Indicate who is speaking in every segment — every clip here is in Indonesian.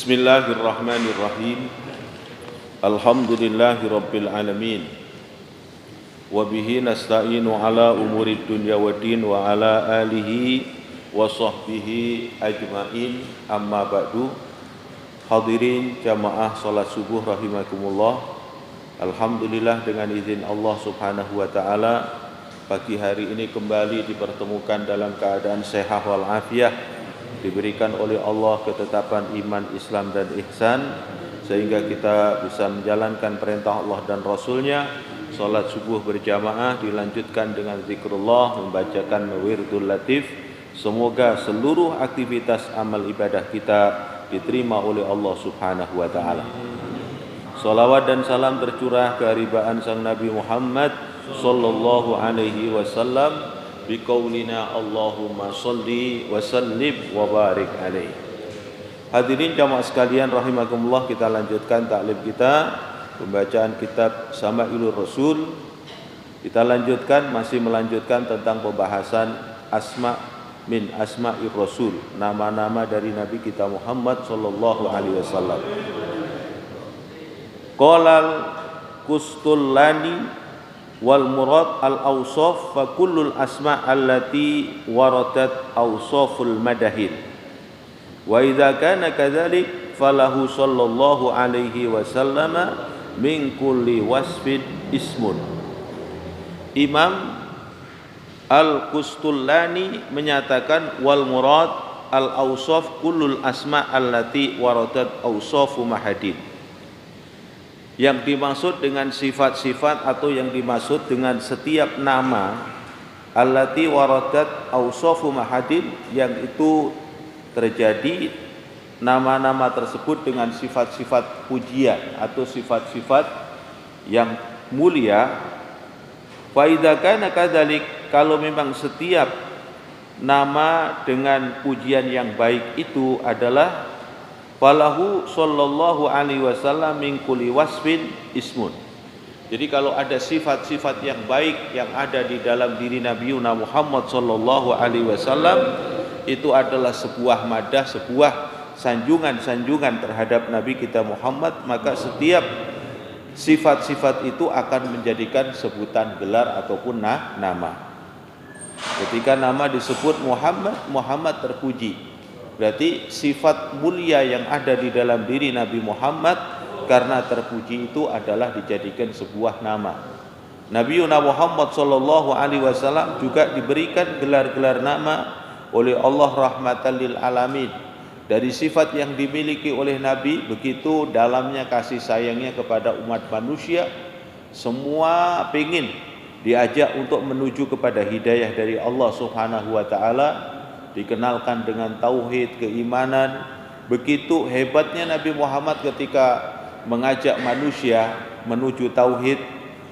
Speaker 1: Bismillahirrahmanirrahim. Alhamdulillahirabbil alamin. Wa bihi nasta'inu ala umurid dunya waddin wa ala alihi wa sahbihi ajmain. Amma ba'du. Hadirin jamaah salat subuh rahimakumullah. Alhamdulillah, dengan izin Allah Subhanahu wa taala, pagi hari ini kembali dipertemukan dalam keadaan sehat wal afiah, diberikan oleh Allah ketetapan iman, Islam dan ihsan, sehingga kita bisa menjalankan perintah Allah dan Rasulnya. Salat subuh berjamaah dilanjutkan dengan zikrullah, membacakan wirdul latif. Semoga seluruh aktivitas amal ibadah kita diterima oleh Allah Subhanahu wa taala. Salawat dan salam tercurah ke haribaan sang Nabi Muhammad sallallahu alaihi wasallam biqaulina Allahumma sholli wa sallim wa barik alaihi. Hadirin jamaah sekalian rahimakumullah, kita lanjutkan taklim kita, pembacaan kitab Sama'ilur Rasul. Kita masih melanjutkan tentang pembahasan asma min asma'ir Rasul, nama-nama dari Nabi kita Muhammad sallallahu alaihi wasallam. Qalal Kustullani wal murad al awsaf fa kullul asma allati waradat awsaful madahin wa idza kana kadzalik falahu sallallahu alaihi wasallam min kulli wasfin ismun. Imam Al-Kustullani menyatakan wal murad al awsaf kullul asma allati waradat awsafu mahadin. Yang dimaksud dengan sifat-sifat atau yang dimaksud dengan setiap nama allati waradat awsafu mahadin, yang itu terjadi nama-nama tersebut dengan sifat-sifat pujian atau sifat-sifat yang mulia. Fa idza kana kadzalik, kalau memang setiap nama dengan pujian yang baik itu adalah falahu sallallahu alaihi wasallam min kulli wasfin ismun. Jadi kalau ada sifat-sifat yang baik yang ada di dalam diri Nabi Muhammad sallallahu alaihi wasallam, itu adalah sebuah madah, sebuah sanjungan-sanjungan terhadap Nabi kita Muhammad, maka setiap sifat-sifat itu akan menjadikan sebutan gelar ataupun nama. Ketika nama disebut Muhammad, Muhammad terpuji. Berarti sifat mulia yang ada di dalam diri Nabi Muhammad karena terpuji itu adalah dijadikan sebuah nama. Nabi Muhammad sallallahu alaihi wasallam juga diberikan gelar-gelar nama oleh Allah rahmatan lil alamin. Dari sifat yang dimiliki oleh Nabi, begitu dalamnya kasih sayangnya kepada umat manusia. Semua pengin diajak untuk menuju kepada hidayah dari Allah Subhanahu wa taala, dikenalkan dengan tauhid, keimanan. Begitu hebatnya Nabi Muhammad ketika mengajak manusia menuju tauhid,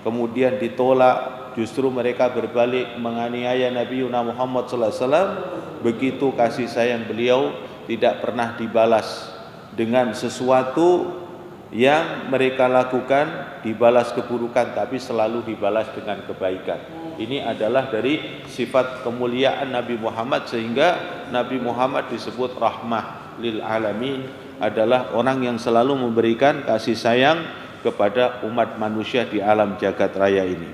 Speaker 1: kemudian ditolak, justru mereka berbalik menganiaya Nabi Muhammad sallallahu alaihi wasallam. Begitu kasih sayang beliau tidak pernah dibalas dengan sesuatu yang mereka lakukan, dibalas keburukan, tapi selalu dibalas dengan kebaikan. Ini adalah dari sifat kemuliaan Nabi Muhammad, sehingga Nabi Muhammad disebut rahmah lil alamin, adalah orang yang selalu memberikan kasih sayang kepada umat manusia di alam jagat raya ini.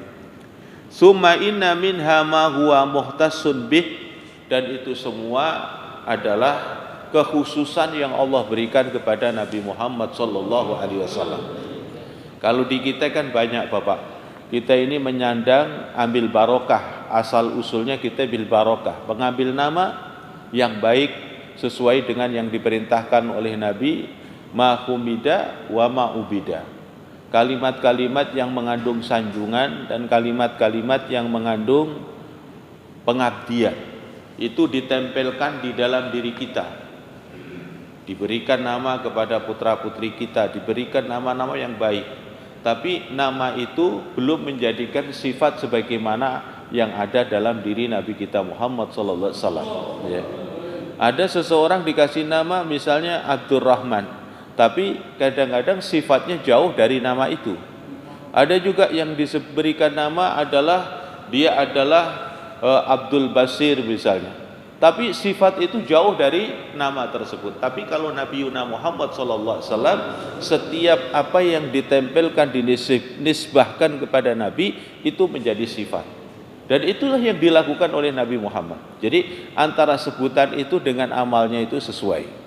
Speaker 1: Summa inna minha ma huwa muhtassun bih, dan itu semua adalah kekhususan yang Allah berikan kepada Nabi Muhammad sallallahu alaihi wasallam. Kalau di kita kan banyak Bapak, kita ini menyandang ambil barokah, asal usulnya kita bil barokah, mengambil nama yang baik sesuai dengan yang diperintahkan oleh Nabi, ma humida wa ma ubida. Kalimat-kalimat yang mengandung sanjungan dan kalimat-kalimat yang mengandung pengabdian itu ditempelkan di dalam diri kita. Diberikan nama kepada putra-putri kita, diberikan nama-nama yang baik. Tapi nama itu belum menjadikan sifat sebagaimana yang ada dalam diri Nabi kita Muhammad sallallahu alaihi wasallam. Ya. Ada seseorang dikasih nama misalnya Abdurrahman, tapi kadang-kadang sifatnya jauh dari nama itu. Ada juga yang diberikan nama adalah dia adalah Abdul Basir misalnya. Tapi sifat itu jauh dari nama tersebut. Tapi kalau Nabi Muhammad SAW, setiap apa yang ditempelkan, dinisbahkan kepada Nabi itu menjadi sifat. Dan itulah yang dilakukan oleh Nabi Muhammad. Jadi antara sebutan itu dengan amalnya itu sesuai.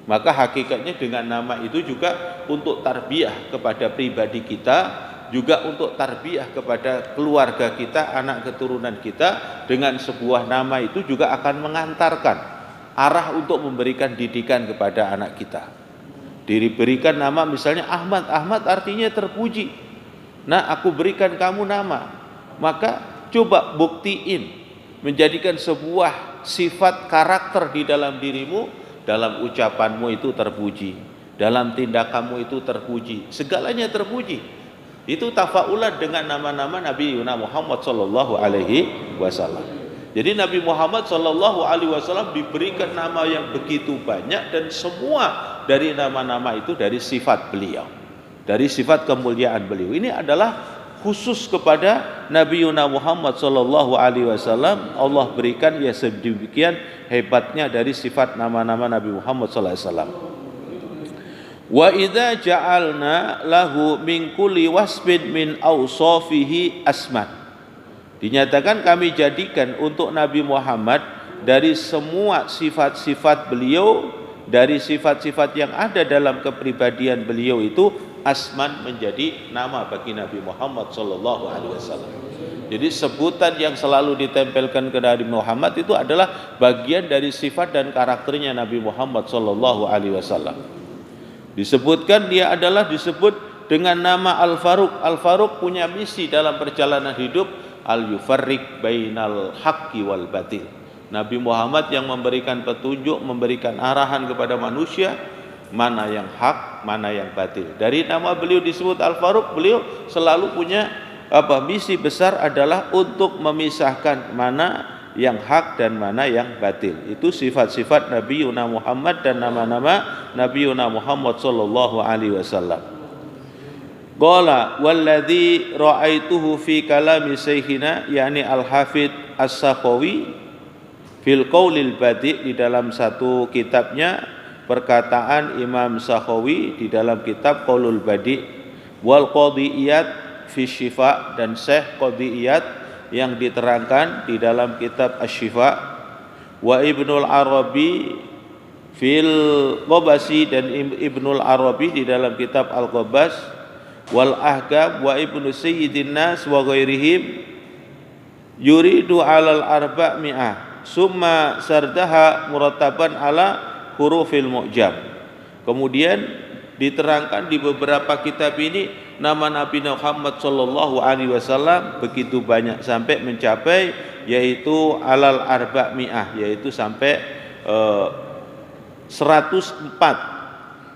Speaker 1: Maka hakikatnya dengan nama itu juga untuk tarbiyah kepada pribadi kita, juga untuk tarbiyah kepada keluarga kita, anak keturunan kita. Dengan sebuah nama itu juga akan mengantarkan arah untuk memberikan didikan kepada anak kita. Diberikan nama misalnya Ahmad, Ahmad artinya terpuji. Nah, aku berikan kamu nama, maka coba buktiin, menjadikan sebuah sifat karakter di dalam dirimu. Dalam ucapanmu itu terpuji, dalam tindakanmu itu terpuji, segalanya terpuji. Itu tafaulan dengan nama-nama Nabi Muhammad sallallahu alaihi wasallam. Jadi Nabi Muhammad sallallahu alaihi wasallam diberikan nama yang begitu banyak, dan semua dari nama-nama itu dari sifat beliau, dari sifat kemuliaan beliau. Ini adalah khusus kepada Nabi Muhammad sallallahu alaihi wasallam. Allah berikan ya sedemikian hebatnya dari sifat nama-nama Nabi Muhammad sallallahu alaihi wasallam. Wa idza ja'alna lahu min kulli wasfin min awsafihi asman. Dinyatakan kami jadikan untuk Nabi Muhammad dari semua sifat-sifat beliau, dari sifat-sifat yang ada dalam kepribadian beliau itu, asman menjadi nama bagi Nabi Muhammad sallallahu alaihi wasallam. Jadi sebutan yang selalu ditempelkan ke Nabi Muhammad itu adalah bagian dari sifat dan karakternya Nabi Muhammad sallallahu alaihi wasallam. Disebutkan dia adalah disebut dengan nama Al-Faruq. Al-Faruq punya misi dalam perjalanan hidup, al-yufarriq bainal haqqi wal batil. Nabi Muhammad yang memberikan petunjuk, memberikan arahan kepada manusia, mana yang hak, mana yang batil. Dari nama beliau disebut Al-Faruq, beliau selalu punya misi besar adalah untuk memisahkan mana yang hak dan mana yang batil. Itu sifat-sifat Nabi Muhammad dan nama-nama Nabi Muhammad sallallahu alaihi wasallam. Qala walladzi ra'aituhu fi kalami saykhina, yakni Al-Hafidz As-Sakhawi fil qaulil badi', di dalam satu kitabnya perkataan Imam Sakhawi di dalam kitab Qaulul Badi', wal Qadiyat fi Syifa, dan Syekh Qadiyat yang diterangkan di dalam kitab Asy-Syifa, wa Ibnul Arabi fil Qabasi, dan Ibnul Arabi di dalam kitab Al-Qabas, wal Ahkam wa Ibnu Sayyidin Nas wa ghairihim yuridu alal arba'mi'ah summa sardaha murattaban ala hurufil mu'jam. Kemudian diterangkan di beberapa kitab ini nama Nabi Muhammad sallallahu alaihi wasallam begitu banyak sampai mencapai yaitu alal arba'mi'ah, yaitu sampai 104.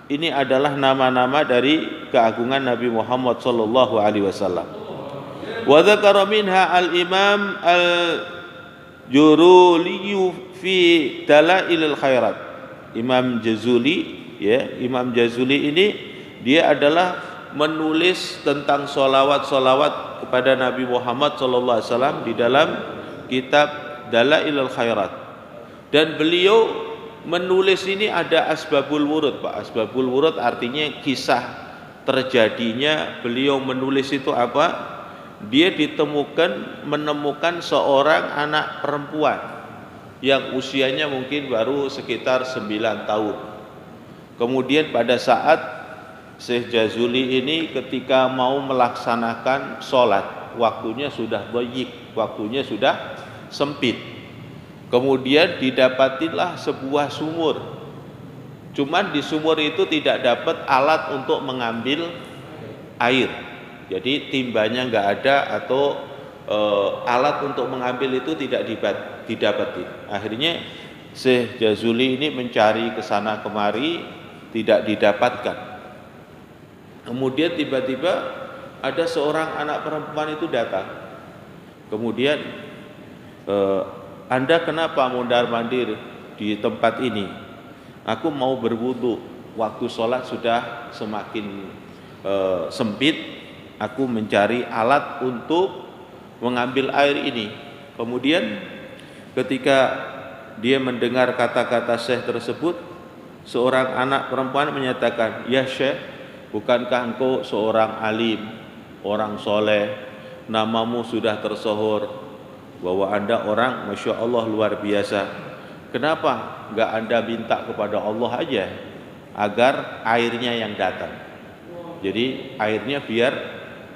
Speaker 1: Ini adalah nama-nama dari keagungan Nabi Muhammad sallallahu alaihi wasallam. Wa dzakara minha al-Imam al-Juruli fi Dalailil Khairat. Imam Jazuli, ya, Imam Jazuli ini dia adalah menulis tentang solawat-solawat kepada Nabi Muhammad sallallahu alaihi wasallam di dalam kitab Dalailul Khairat. Dan beliau menulis ini ada asbabul wurud, Pak. Asbabul wurud artinya kisah terjadinya beliau menulis itu apa? Dia menemukan seorang anak perempuan yang usianya mungkin baru sekitar 9 tahun. Kemudian pada saat Syekh Jazuli ini ketika mau melaksanakan sholat, waktunya sudah dhayiq, waktunya sudah sempit. Kemudian didapatilah sebuah sumur. Cuman di sumur itu tidak dapat alat untuk mengambil air. Jadi timbanya enggak ada, atau alat untuk mengambil itu tidak didapati. Akhirnya Syekh Jazuli ini mencari ke sana kemari, tidak didapatkan. Kemudian tiba-tiba ada seorang anak perempuan itu datang. Kemudian Anda kenapa mondar-mandir di tempat ini? Aku mau berwudu. Waktu sholat sudah semakin sempit. Aku mencari alat untuk mengambil air ini. Kemudian ketika dia mendengar kata-kata Syekh tersebut, seorang anak perempuan menyatakan, "Ya Syekh, bukankah engkau seorang alim, orang soleh, namamu sudah tersohor bahwa Anda orang Masya Allah luar biasa. Kenapa enggak Anda minta kepada Allah aja agar airnya yang datang? Jadi airnya biar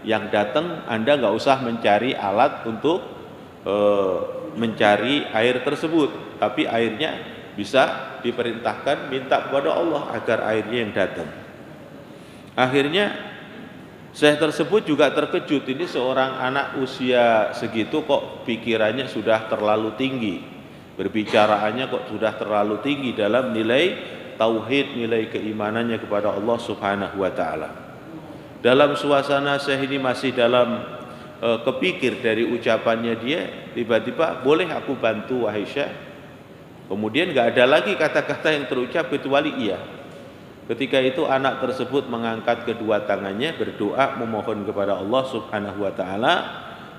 Speaker 1: yang datang, Anda enggak usah mencari alat untuk mencari air tersebut, tapi airnya bisa diperintahkan minta kepada Allah agar airnya yang datang." Akhirnya Syekh tersebut juga terkejut, ini seorang anak usia segitu kok pikirannya sudah terlalu tinggi, berbicaraannya kok sudah terlalu tinggi dalam nilai tauhid, nilai keimanannya kepada Allah Subhanahu wa taala. Dalam suasana Syekh ini masih dalam kepikir dari ucapannya dia, tiba-tiba, "Boleh aku bantu wahai Syekh?" Kemudian enggak ada lagi kata-kata yang terucap kecuali iya. Ketika itu anak tersebut mengangkat kedua tangannya berdoa memohon kepada Allah Subhanahu wa taala.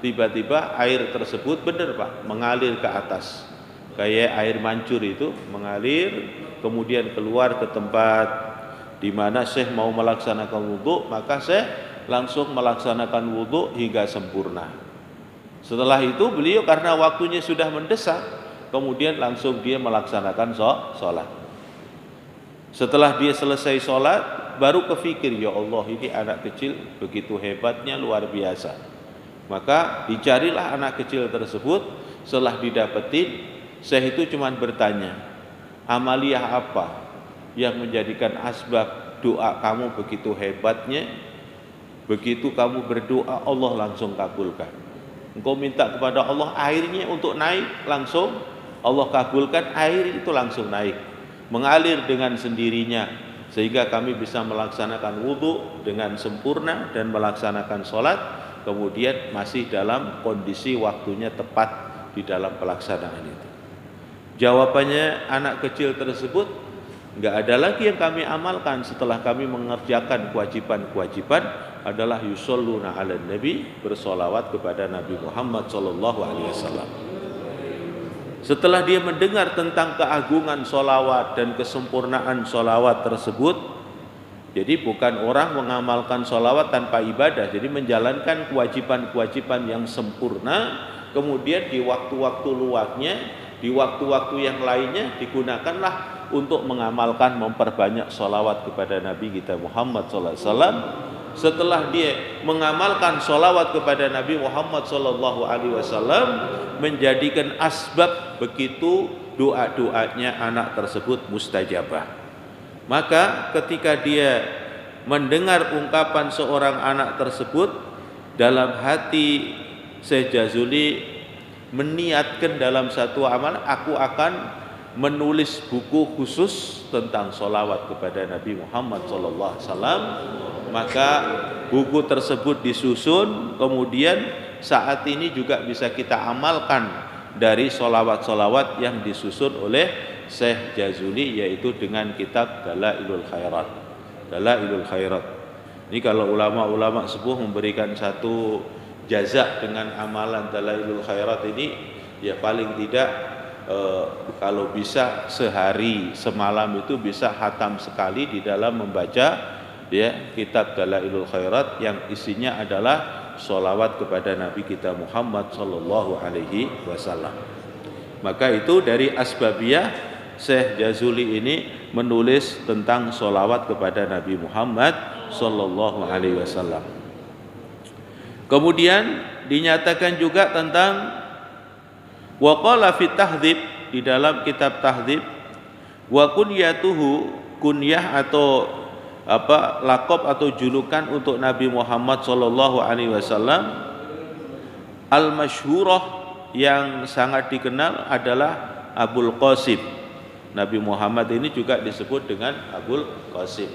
Speaker 1: Tiba-tiba air tersebut benar Pak, mengalir ke atas. Kayak air mancur itu mengalir kemudian keluar ke tempat di mana Syekh mau melaksanakan wudu, maka Syekh langsung melaksanakan wudu hingga sempurna. Setelah itu beliau karena waktunya sudah mendesak, kemudian langsung dia melaksanakan sholat. Setelah dia selesai sholat, baru kepikir, ya Allah ini anak kecil begitu hebatnya, luar biasa. Maka dicarilah anak kecil tersebut. Setelah didapetin, Syekh itu cuma bertanya, "Amaliyah apa yang menjadikan asbab doa kamu begitu hebatnya? Begitu kamu berdoa, Allah langsung kabulkan. Engkau minta kepada Allah airnya untuk naik, langsung Allah kabulkan, air itu langsung naik, mengalir dengan sendirinya, sehingga kami bisa melaksanakan wudhu dengan sempurna dan melaksanakan sholat, kemudian masih dalam kondisi waktunya tepat di dalam pelaksanaan itu." Jawabannya anak kecil tersebut, enggak ada lagi yang kami amalkan setelah kami mengerjakan kewajiban-kewajiban adalah yusholluna ala nabi, bersolawat kepada Nabi Muhammad sallallahu alaihi wasallam. Setelah dia mendengar tentang keagungan solawat dan kesempurnaan solawat tersebut, jadi bukan orang mengamalkan solawat tanpa ibadah, jadi menjalankan kewajiban-kewajiban yang sempurna, kemudian di waktu-waktu luangnya, di waktu-waktu yang lainnya digunakanlah untuk mengamalkan, memperbanyak solawat kepada Nabi kita Muhammad sallallahu alaihi wasallam. Setelah dia mengamalkan solawat kepada Nabi Muhammad sallallahu alaihi wasallam, menjadikan asbab begitu doa-doanya anak tersebut mustajabah. Maka ketika dia mendengar ungkapan seorang anak tersebut, dalam hati Syekh Jazuli meniatkan dalam satu amal, aku akan menulis buku khusus tentang solawat kepada Nabi Muhammad sallallahu alaihi wasallam. Maka buku tersebut disusun, kemudian saat ini juga bisa kita amalkan dari solawat-solawat yang disusun oleh Syekh Jazuli, yaitu dengan kitab Dalailul Khairat. Dalailul Khairat ini kalau ulama-ulama sepuh memberikan satu jazak dengan amalan Dalailul Khairat ini, ya paling tidak kalau bisa sehari semalam itu bisa khatam sekali di dalam membaca ya kitab Dalailul Khairat yang isinya adalah sholawat kepada Nabi kita Muhammad sallallahu alaihi wasallam. Maka itu dari asbabiyah Syekh Jazuli ini menulis tentang sholawat kepada Nabi Muhammad sallallahu alaihi wasallam. Kemudian dinyatakan juga tentang waqala fi tahdhib, di dalam kitab tahdhib, wa kunyatuhu, kunyah atau laqab atau julukan untuk Nabi Muhammad sallallahu alaihi wasallam al-masyhurah yang sangat dikenal adalah Abul Qasim. Nabi Muhammad ini juga disebut dengan Abul Qasim.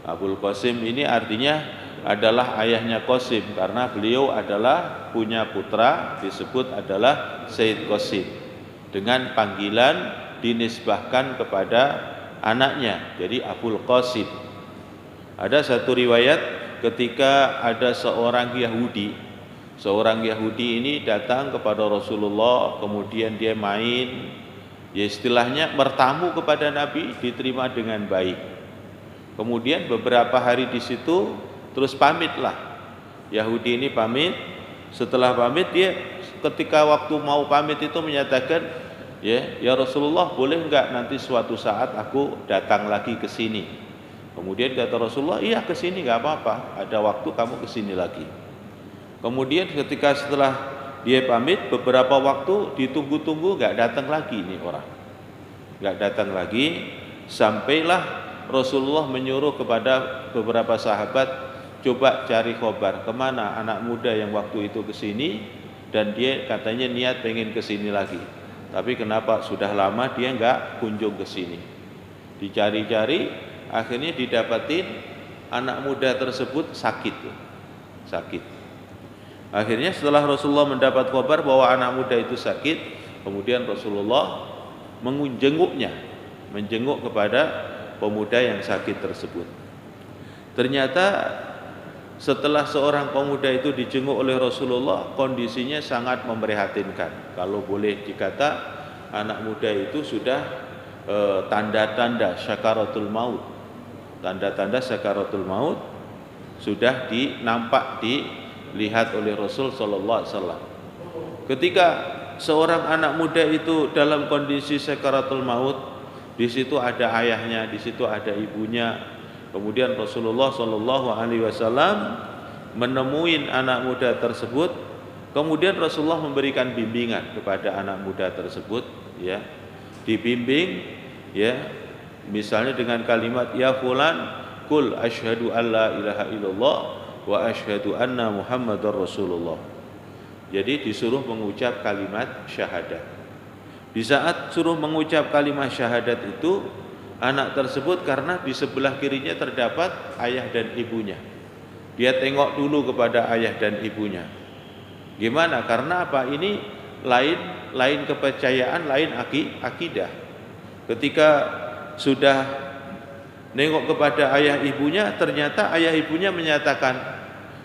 Speaker 1: Abul Qasim ini artinya adalah ayahnya Qasim, karena beliau adalah punya putra disebut adalah Sayyid Qasim, dengan panggilan dinisbahkan kepada anaknya, jadi Abul Qasim. Ada satu riwayat ketika ada seorang Yahudi ini datang kepada Rasulullah, kemudian dia main Ya istilahnya bertamu kepada Nabi, diterima dengan baik. Kemudian beberapa hari di situ terus pamitlah. Yahudi ini pamit. Setelah pamit dia ketika waktu mau pamit itu menyatakan, ya Rasulullah, boleh enggak nanti suatu saat aku datang lagi ke sini. Kemudian kata Rasulullah, iya ke sini enggak apa-apa, ada waktu kamu ke sini lagi. Kemudian ketika setelah dia pamit beberapa waktu ditunggu-tunggu enggak datang lagi ini orang. Enggak datang lagi, sampailah Rasulullah menyuruh kepada beberapa sahabat, coba cari khobar kemana anak muda yang waktu itu ke sini, dan dia katanya niat pengen ke sini lagi. Tapi kenapa sudah lama dia enggak kunjung ke sini. Dicari-cari, akhirnya didapatin anak muda tersebut sakit. Akhirnya setelah Rasulullah mendapat kabar bahwa anak muda itu sakit, kemudian Rasulullah menjenguk kepada pemuda yang sakit tersebut. Ternyata setelah seorang pemuda itu dijenguk oleh Rasulullah, kondisinya sangat memprihatinkan. Kalau boleh dikata, anak muda itu sudah tanda-tanda sakaratul maut. Tanda-tanda sakaratul maut sudah dilihat oleh Rasul sallallahu alaihi wasallam. Ketika seorang anak muda itu dalam kondisi sakaratul maut, di situ ada ayahnya, di situ ada ibunya. Kemudian Rasulullah sallallahu alaihi wasallam menemui anak muda tersebut. Kemudian Rasulullah memberikan bimbingan kepada anak muda tersebut, ya. Dibimbing, ya. Misalnya dengan kalimat, ya fulan, qul asyhadu an la ilaha illallah wa asyhadu anna Muhammadar Rasulullah. Jadi disuruh mengucap kalimat syahadat. Di saat suruh mengucap kalimat syahadat itu, anak tersebut karena di sebelah kirinya terdapat ayah dan ibunya, dia tengok dulu kepada ayah dan ibunya. Gimana? Karena apa? Ini lain kepercayaan, lain akidah. Ketika sudah nengok kepada ayah ibunya, ternyata ayah ibunya menyatakan,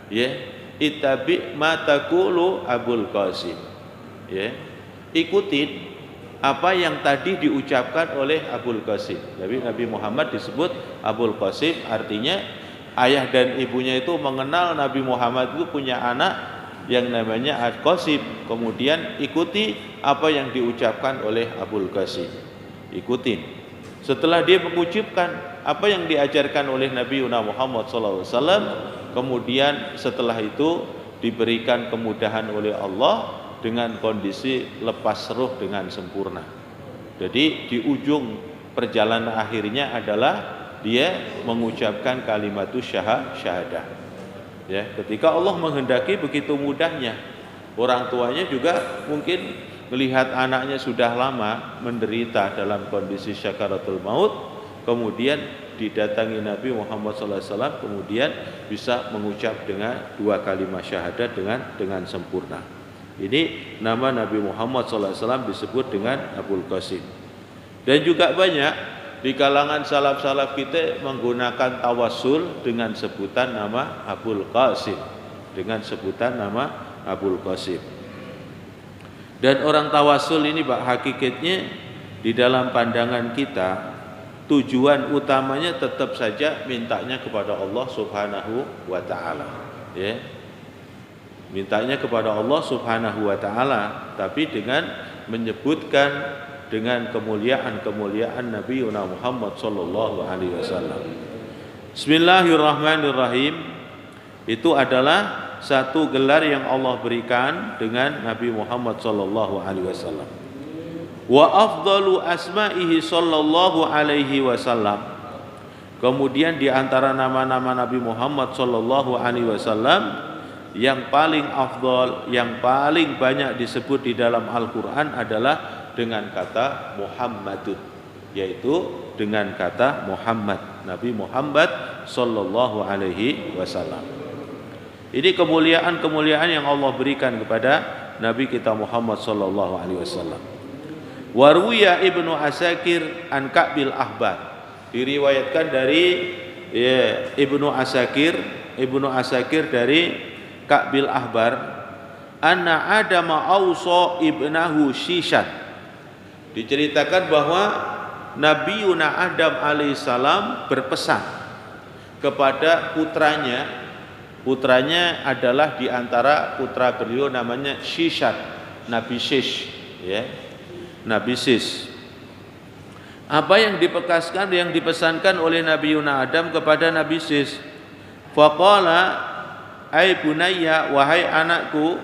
Speaker 1: ya, ittabi ma taqulu Abul Qasim. Ya, ikutin apa yang tadi diucapkan oleh Abul Qasim. Jadi Nabi Muhammad disebut Abul Qasim, artinya ayah dan ibunya itu mengenal Nabi Muhammad itu punya anak yang namanya Al-Qasim. Kemudian ikuti apa yang diucapkan oleh Abul Qasim. Ikutin. Setelah dia mengucapkan apa yang diajarkan oleh Nabi Muhammad SAW, kemudian setelah itu diberikan kemudahan oleh Allah dengan kondisi lepas ruh dengan sempurna. Jadi di ujung perjalanan akhirnya adalah dia mengucapkan kalimatus syahadah. Ya, ketika Allah menghendaki begitu mudahnya, orang tuanya juga mungkin melihat anaknya sudah lama menderita dalam kondisi sakaratul maut, kemudian didatangi Nabi Muhammad SAW, kemudian bisa mengucap dengan dua kalimat syahadat dengan sempurna. Ini nama Nabi Muhammad SAW disebut dengan Abul Qasim. Dan juga banyak di kalangan salaf-salaf kita menggunakan tawassul dengan sebutan nama Abul Qasim, Dan orang tawasul ini Pak, hakikatnya di dalam pandangan kita tujuan utamanya tetap saja mintanya kepada Allah Subhanahu wa taala, ya. Mintanya kepada Allah Subhanahu wa taala, tapi dengan menyebutkan dengan kemuliaan Nabi Muhammad sallallahu alaihi wasallam. Bismillahirrahmanirrahim. Itu adalah satu gelar yang Allah berikan dengan Nabi Muhammad sallallahu alaihi wasallam. Wa afdalu asma'ihi sallallahu alaihi wasallam. Kemudian di antara nama-nama Nabi Muhammad sallallahu alaihi wasallam yang paling afdal, yang paling banyak disebut di dalam Al-Qur'an adalah dengan kata Muhammadun, yaitu dengan kata Muhammad, Nabi Muhammad sallallahu alaihi wasallam. Ini kemuliaan-kemuliaan yang Allah berikan kepada Nabi kita Muhammad sallallahu alaihi wasallam. Warwiya Ibnu Asakir an Ka'bil Ahbar. Diriwayatkan dari Ibnu Asakir dari Ka'bil Ahbar, anna Adama awsa ibnahu Shishan. Diceritakan bahwa Nabi Yuna Adam alaihissalam berpesan kepada putranya. Putranya adalah diantara putra beliau namanya Shishat, Nabi Shish, ya, Nabi Shish. Apa yang dipesankan oleh Nabi Yuna Adam kepada Nabi Shish? Faqala, ai bunayya, wahai anakku,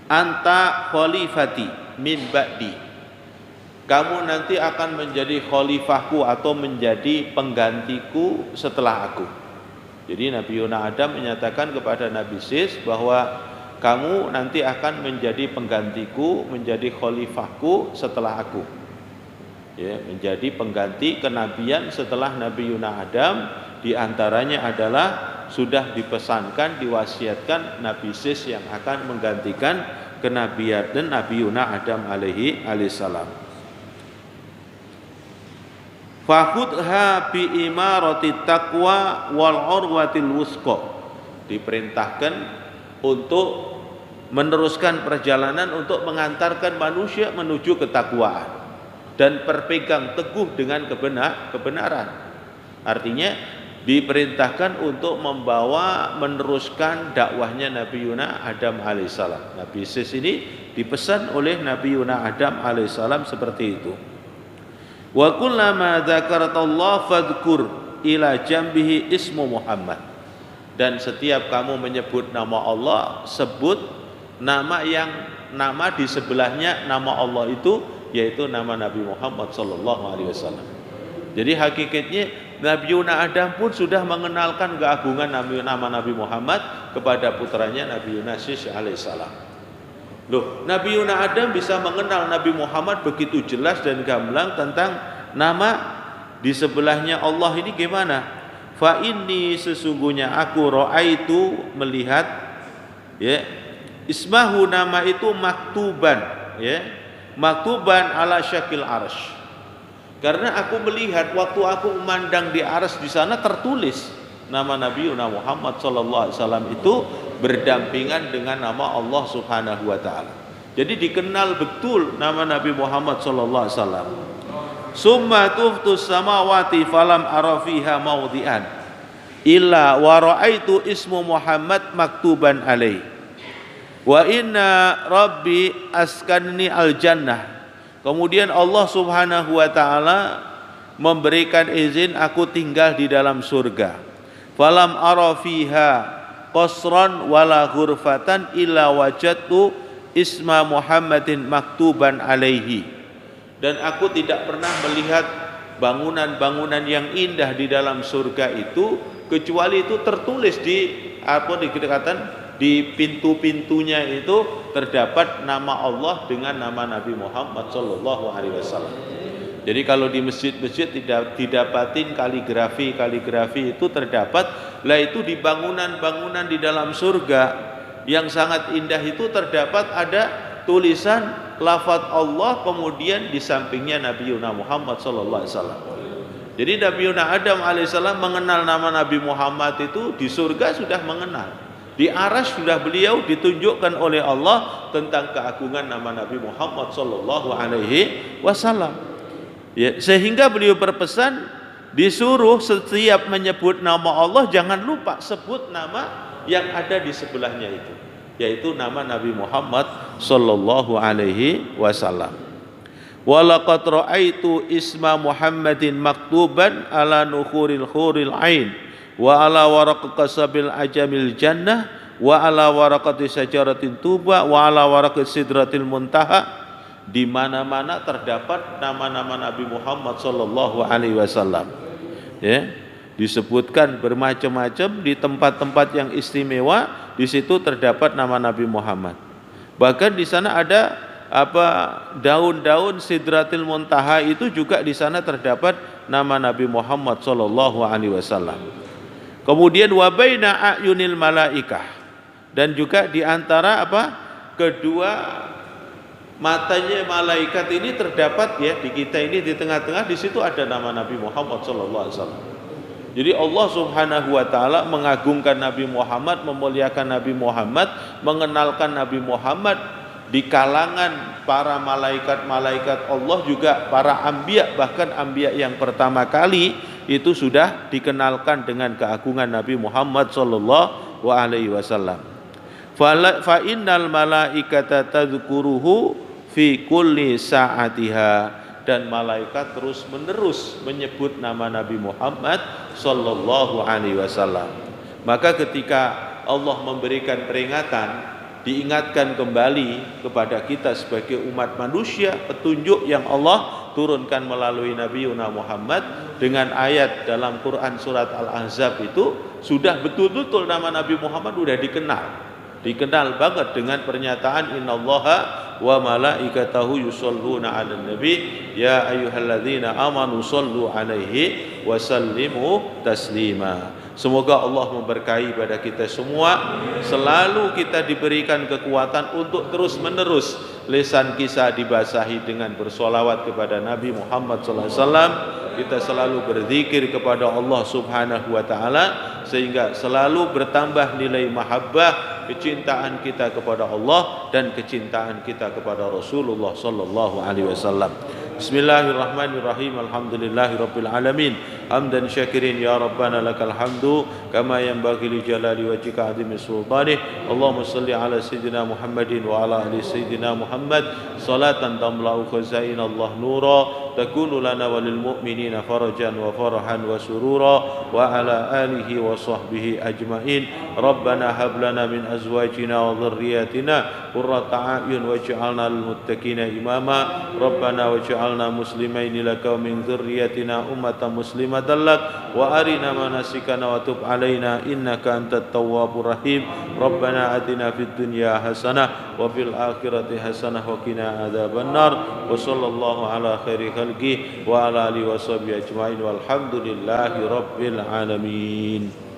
Speaker 1: anta khalifati min ba'di. Kamu nanti akan menjadi khalifahku atau menjadi penggantiku setelah aku. Jadi Nabi Yuna Adam menyatakan kepada Nabi Shish bahwa kamu nanti akan menjadi penggantiku, menjadi khalifahku setelah aku. Ya, menjadi pengganti kenabian setelah Nabi Yuna Adam, diantaranya adalah sudah dipesankan, diwasiatkan Nabi Shish yang akan menggantikan kenabian dan Nabi Yuna Adam alaihissalam. Fakhudha bi imarati taqwa wal urwatil wusqa. Diperintahkan untuk meneruskan perjalanan untuk mengantarkan manusia menuju ketakwaan dan berpegang teguh dengan kebenaran. Artinya diperintahkan untuk meneruskan dakwahnya Nabi Yuna Adam alaihissalam. Nabi Shish ini dipesan oleh Nabi Yuna Adam alaihissalam seperti itu. Wa kullama dzakaratallah fadhkur ila jambihi ismu Muhammad. Dan setiap kamu menyebut nama Allah, sebut nama di sebelahnya nama Allah itu, yaitu nama Nabi Muhammad sallallahu alaihi wasallam. Jadi hakikatnya Nabi Yuna Adam pun sudah mengenalkan keagungan nama Nabi Muhammad kepada putranya Nabi Yuna Shish alaihissalam. Loh, Nabi Yuna Adam bisa mengenal Nabi Muhammad begitu jelas dan gamblang tentang nama di sebelahnya Allah ini gimana? Fa inni, sesungguhnya aku ra'aitu, melihat, ya, ismahu, nama itu maktuban, ya, maktuban ala syakil arsy. Karena aku melihat waktu aku memandang di arsy di sana tertulis nama Nabi Yuna Muhammad sallallahu alaihi wasallam itu berdampingan dengan nama Allah Subhanahu wa taala. Jadi dikenal betul nama Nabi Muhammad sallallahu alaihi wasallam. Summa tuftus samawati falam ara fiha mawdi'an illa wa ra'aitu ismu Muhammad maktuban alaihi. Wa inna rabbi askanni al jannah. Kemudian Allah Subhanahu wa taala memberikan izin aku tinggal di dalam surga. Falam ara fiha qasran wala ghurfatan illa wajadtu isma Muhammadin maktuban alaihi. Dan aku tidak pernah melihat bangunan-bangunan yang indah di dalam surga itu kecuali itu tertulis di pintu-pintunya itu terdapat nama Allah dengan nama Nabi Muhammad sallallahu alaihi wasallam. Jadi kalau di masjid-masjid tidak didapatin kaligrafi itu terdapat, lah itu di bangunan-bangunan di dalam surga yang sangat indah itu terdapat ada tulisan lafaz Allah, kemudian di sampingnya Nabi Yuna Muhammad sallallahu alaihi wasallam. Jadi Nabi Yuna Adam alaihissalam mengenal nama Nabi Muhammad itu di surga sudah mengenal. Di arsy sudah beliau ditunjukkan oleh Allah tentang keagungan nama Nabi Muhammad sallallahu alaihi wasallam. Ya, sehingga beliau berpesan disuruh setiap menyebut nama Allah jangan lupa sebut nama yang ada di sebelahnya itu, yaitu nama Nabi Muhammad sallallahu alaihi wasallam. Wa laqad ra'aitu isma Muhammadin maktuban ala nukhuril khuril ain wa ala waraqi qasabil ajamil jannah wa ala waraqati syajaratin tuba wa ala waraqi sidratil muntaha. Di mana-mana terdapat nama-nama Nabi Muhammad sallallahu alaihi wasallam. Ya, disebutkan bermacam-macam di tempat-tempat yang istimewa, di situ terdapat nama Nabi Muhammad. Bahkan di sana ada daun-daun sidratil muntaha itu juga di sana terdapat nama Nabi Muhammad sallallahu alaihi wasallam. Kemudian wa baina ayunil malaikah, dan juga di antara kedua matanya malaikat ini terdapat, ya, di kita ini di tengah-tengah, di situ ada nama Nabi Muhammad sallallahu alaihi wasallam. Jadi Allah Subhanahu wa taala mengagungkan Nabi Muhammad, memuliakan Nabi Muhammad, mengenalkan Nabi Muhammad di kalangan para malaikat-malaikat Allah juga para anbiya, bahkan anbiya yang pertama kali itu sudah dikenalkan dengan keagungan Nabi Muhammad sallallahu alaihi wasallam. Fa innal malaikata tadhkuruhu fi kulli sa'atiha, dan malaikat terus menerus menyebut nama Nabi Muhammad sallallahu alaihi wasallam. Maka ketika Allah memberikan peringatan, diingatkan kembali kepada kita sebagai umat manusia petunjuk yang Allah turunkan melalui Nabi Muhammad dengan ayat dalam Quran surat Al-Ahzab itu sudah betul-betul nama Nabi Muhammad sudah dikenal banget dengan pernyataan innallaha wa malaikatahu yusholluna 'alan nabi ya ayyuhalladzina amanu shollu 'alaihi wa sallimu taslima. Semoga Allah memberkahi pada kita semua, selalu kita diberikan kekuatan untuk terus menerus lisan kita dibasahi dengan bersolawat kepada Nabi Muhammad SAW. Kita selalu berzikir kepada Allah Subhanahu wa Ta'ala, sehingga selalu bertambah nilai mahabbah, kecintaan kita kepada Allah dan kecintaan kita kepada Rasulullah sallallahu alaihi wasallam. Bismillahirrahmanirrahim. Alhamdulillahirabbil alamin. Hamdan syakirin ya rabbana lakal hamdu kama yanbaghi li jalali wajhika azimi sultanih. Allahumma shalli ala sayyidina Muhammadin wa ala ali sayyidina Muhammad salatan tamla'u khazain Allah nura takunu lana walil mu'minina farajan wa farahan wa surura wa ala alihi wa sahbihi ajmain. Rabbana hab lana min azwajina wa dhurriyyatina qurrata a'yun waj'alna lil muttaqina imama. Rabbana waj'alna muslimaini laka wa min dhurriyyatina ummatan muslimatan lak wa arina manasikana wa tub alaina innaka antat tawwabur rahim. Rabbana atina fid dunya hasanah wa fil akhirati hasanah wa qina adzabannar. Wa sallallahu ala khairi khalqi wa ala alihi wa sahbihi ajmain walhamdulillahi rabbil alamin.